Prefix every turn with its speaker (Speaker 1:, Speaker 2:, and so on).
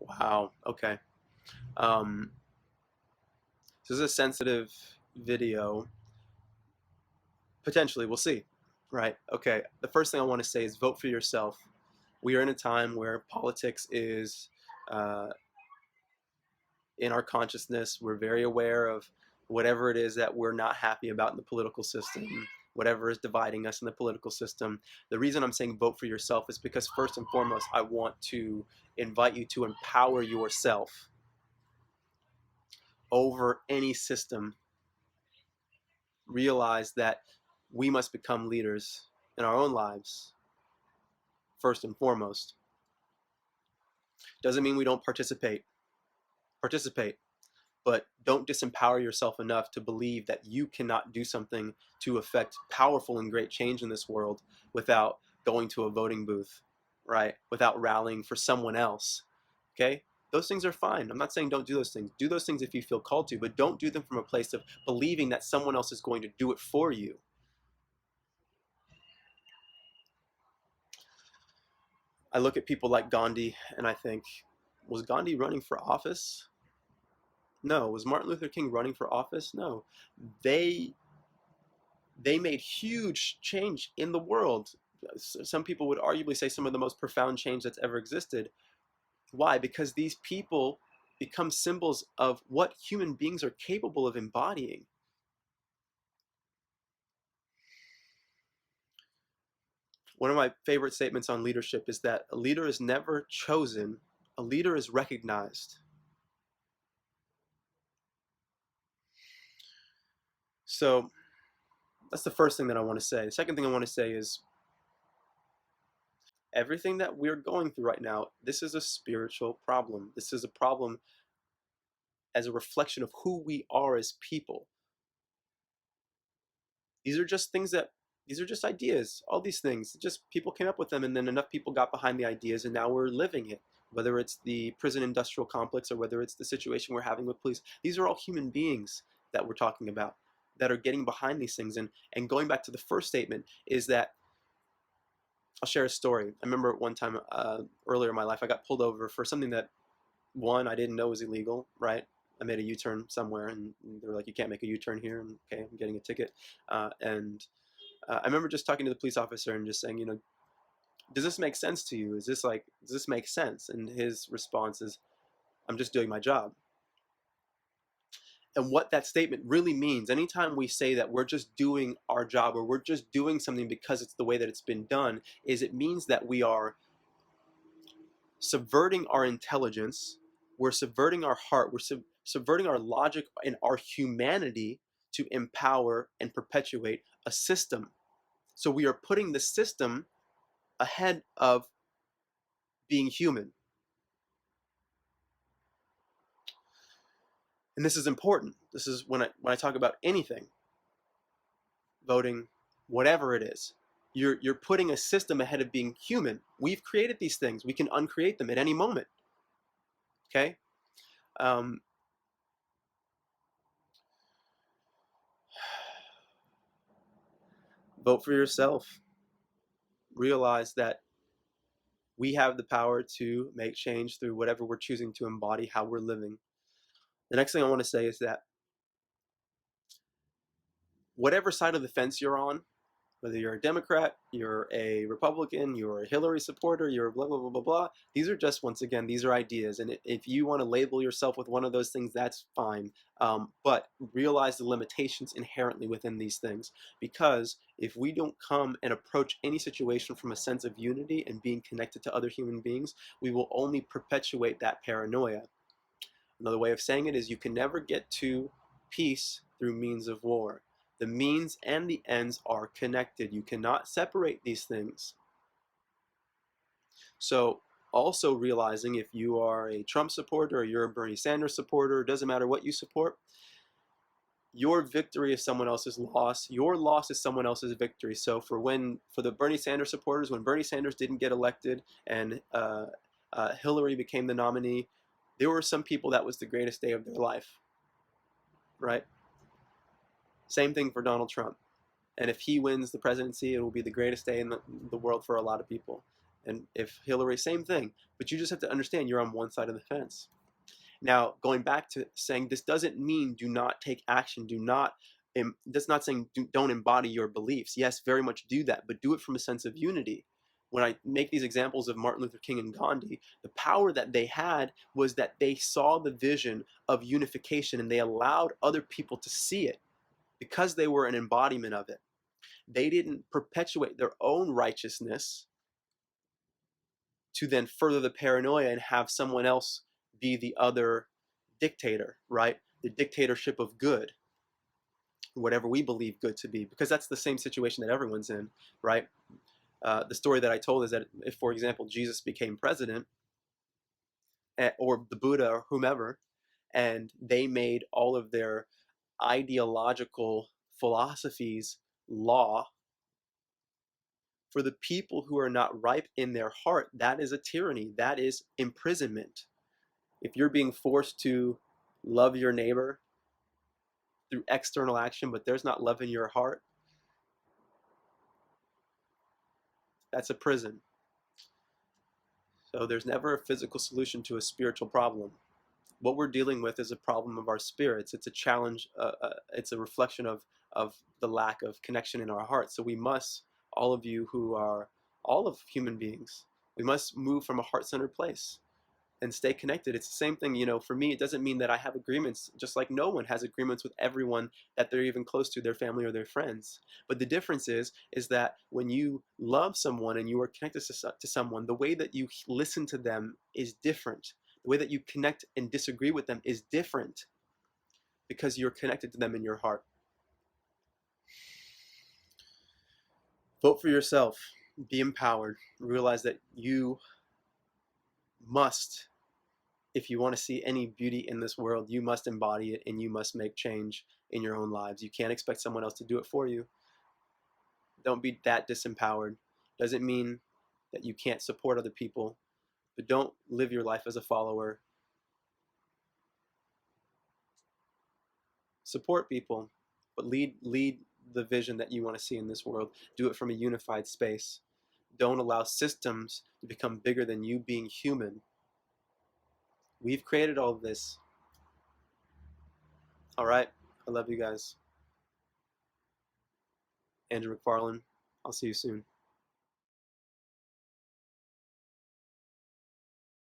Speaker 1: Wow. Okay. Um, this is a sensitive video. Potentially, we'll see. Right. Okay. The first thing I want to say is vote for yourself. We are in a time where politics is uh, in our consciousness. We're very aware of whatever it is that we're not happy about in the political system, whatever is dividing us in the political system. The reason I'm saying vote for yourself is because, first and foremost, I want to invite you to empower yourself over any system. Realize that we must become leaders in our own lives, first and foremost. Doesn't mean we don't participate. Participate. But don't disempower yourself enough to believe that you cannot do something to affect powerful and great change in this world without going to a voting booth, right? Without rallying for someone else, okay? Those things are fine. I'm not saying don't do those things. Do those things if you feel called to, but don't do them from a place of believing that someone else is going to do it for you. I look at people like Gandhi and I think, was Gandhi running for office? No. Was Martin Luther King running for office? No. They they made huge change in the world. Some people would arguably say some of the most profound change that's ever existed. Why? Because these people become symbols of what human beings are capable of embodying. One of my favorite statements on leadership is that a leader is never chosen, a leader is recognized. So that's the first thing that I want to say. The second thing I want to say is everything that we're going through right now, this is a spiritual problem. This is a problem as a reflection of who we are as people. These are just things that these are just ideas. All these things, just people came up with them, and then enough people got behind the ideas, and now we're living it. Whether it's the prison industrial complex or whether it's the situation we're having with police, these are all human beings that we're talking about that are getting behind these things. And going back to the first statement is that I'll share a story. I remember one time earlier in my life, I got pulled over for something that one, I didn't know was illegal, right? I made a U-turn somewhere, and they were like, "You can't make a U-turn here." And okay, I'm getting a ticket. And I remember just talking to the police officer and just saying, does this make sense to you? Is this like, does this make sense? And his response is, "I'm just doing my job." And what that statement really means, anytime we say that we're just doing our job or we're just doing something because it's the way that it's been done, is it means that we are subverting our intelligence, we're subverting our heart, we're subverting our logic and our humanity to empower and perpetuate a system. So we are putting the system ahead of being human. And this is important. This is when I talk about anything, voting, whatever it is. You're putting a system ahead of being human. We've created these things. We can uncreate them at any moment. Okay? Um, Vote for yourself. Realize that we have the power to make change through whatever we're choosing to embody, how we're living. The next thing I want to say is that whatever side of the fence you're on, whether you're a Democrat, you're a Republican, you're a Hillary supporter, you're blah, blah, blah, blah, blah, these are just, once again, these are ideas. And if you want to label yourself with one of those things, that's fine. But realize the limitations inherently within these things. Because if we don't come and approach any situation from a sense of unity and being connected to other human beings, we will only perpetuate that paranoia. Another way of saying it is you can never get to peace through means of war. The means and the ends are connected. You cannot separate these things. So also realizing if you are a Trump supporter or you're a Bernie Sanders supporter, it doesn't matter what you support, your victory is someone else's loss. Your loss is someone else's victory. So for the Bernie Sanders supporters, when Bernie Sanders didn't get elected and Hillary became the nominee, there were some people that was the greatest day of their life, right? Same thing for Donald Trump. And if he wins the presidency, it will be the greatest day in the world for a lot of people. And if Hillary, same thing. But you just have to understand you're on one side of the fence. Now, going back to saying this doesn't mean do not take action, that's not saying don't embody your beliefs. Yes, very much do that, but do it from a sense of unity. When I make these examples of Martin Luther King and Gandhi, the power that they had was that they saw the vision of unification and they allowed other people to see it because they were an embodiment of it. They didn't perpetuate their own righteousness to then further the paranoia and have someone else be the other dictator, right? The dictatorship of good, whatever we believe good to be, because that's the same situation that everyone's in, right? The story that I told is that if, for example, Jesus became president, or the Buddha or whomever, and they made all of their ideological philosophies law, for the people who are not ripe in their heart, that is a tyranny, that is imprisonment. If you're being forced to love your neighbor through external action, but there's not love in your heart, that's a prison. So there's never a physical solution to a spiritual problem. What we're dealing with is a problem of our spirits. It's a challenge. It's a reflection of the lack of connection in our hearts. So we must, all of you who are all of human beings, we must move from a heart-centered place and stay connected. It's the same thing, for me, it doesn't mean that I have agreements, just like no one has agreements with everyone that they're even close to, their family or their friends. But the difference is that when you love someone and you are connected to someone, the way that you listen to them is different. The way that you connect and disagree with them is different because you're connected to them in your heart. Vote for yourself. Be empowered. Realize that you must, if you want to see any beauty in this world, you must embody it and you must make change in your own lives. You can't expect someone else to do it for you. Don't be that disempowered. Doesn't mean that you can't support other people, but don't live your life as a follower. Support people, but lead the vision that you want to see in this world. Do it from a unified space. Don't allow systems to become bigger than you being human. We've created all of this. All right. I love you guys. Andrew McFarlane. I'll see you soon.